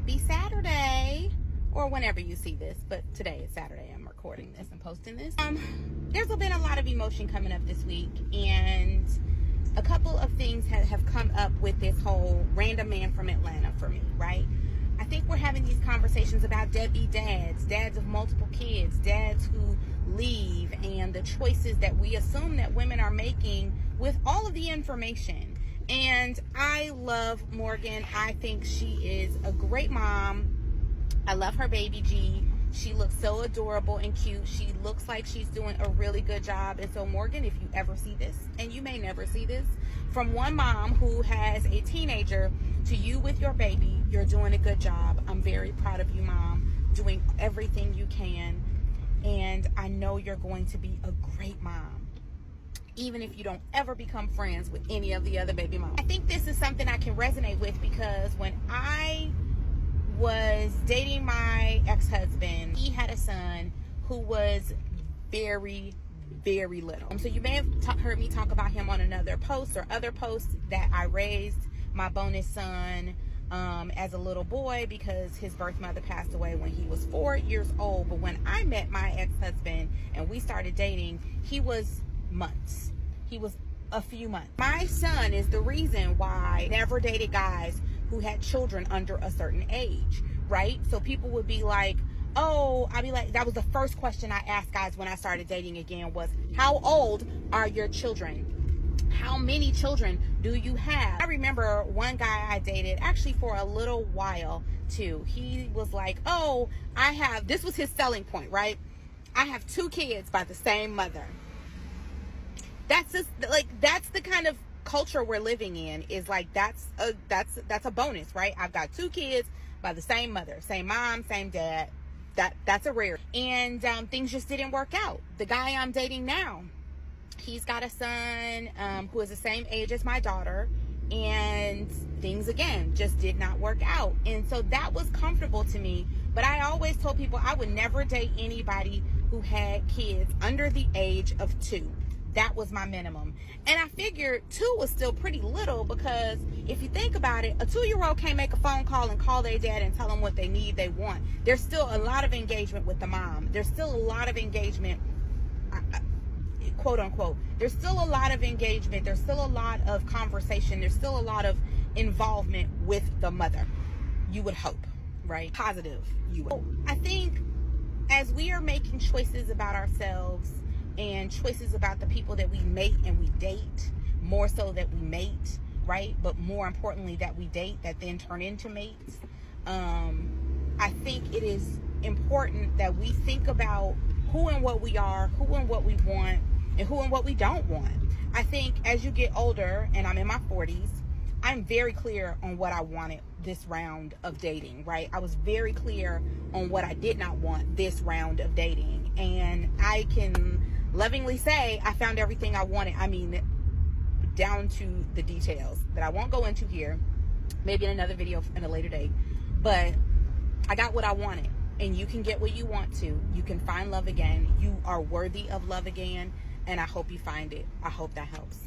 Happy Saturday, or whenever you see this, but today is Saturday. I'm recording this and posting this. There's been a lot of emotion coming up this week, and a couple of things have come up with this whole random man from Atlanta for me, right? I think we're having these conversations about deadbeat dads, dads of multiple kids, dads who leave, and the choices that we assume that women are making with all of the information. And I love Morgan. I think she is a great mom. I love her baby G. She looks so adorable and cute. She looks like she's doing a really good job. And so, Morgan, if you ever see this, and you may never see this, from one mom who has a teenager to you with your baby, you're doing a good job. I'm very proud of you, Mom, doing everything you can. And I know you're going to be a great mom, even if you don't ever become friends with any of the other baby moms. I think this is something I can resonate with, because when I was dating my ex-husband, he had a son who was very, very little. So you may have heard me talk about him on another post or other posts, that I raised my bonus son as a little boy because his birth mother passed away when he was 4 years old. But when I met my ex-husband and we started dating, he was months. He was a few months. My son is the reason why I never dated guys who had children under a certain age, right? So people would be like, oh, I'd be like, that was the first question I asked guys when I started dating again, was, how old are your children? How many children do you have? I remember one guy I dated, actually for a little while too. He was like, oh, this was his selling point, right? I have 2 kids by the same mother. That's just that's the kind of culture we're living in, is like, that's a bonus, right? I've got 2 kids by the same mother, same mom, same dad. That's a rare. And things just didn't work out. The guy I'm dating now, he's got a son who is the same age as my daughter, and things again just did not work out. And so that was comfortable to me. But I always told people I would never date anybody who had kids under the age of 2. That was my minimum. And I figured 2 was still pretty little, because if you think about it, a 2-year-old can't make a phone call and call their dad and tell them what they need, they want. There's still a lot of engagement with the mom. There's still a lot of engagement, quote unquote. There's still a lot of engagement. There's still a lot of conversation. There's still a lot of involvement with the mother. You would hope, right? Positive, you would. I think as we are making choices about ourselves, and choices about the people that we mate and we date, more so that we mate, right? But more importantly, that we date, that then turn into mates. I think it is important that we think about who and what we are, who and what we want, and who and what we don't want. I think as you get older, and I'm in my 40s, I'm very clear on what I wanted this round of dating, right? I was very clear on what I did not want this round of dating. And I can lovingly say I found everything I wanted. I mean, down to the details that I won't go into here, maybe in another video in a later date. But I got what I wanted, and you can get what you want to. You can find love again. You are worthy of love again, and I hope you find it. I hope that helps.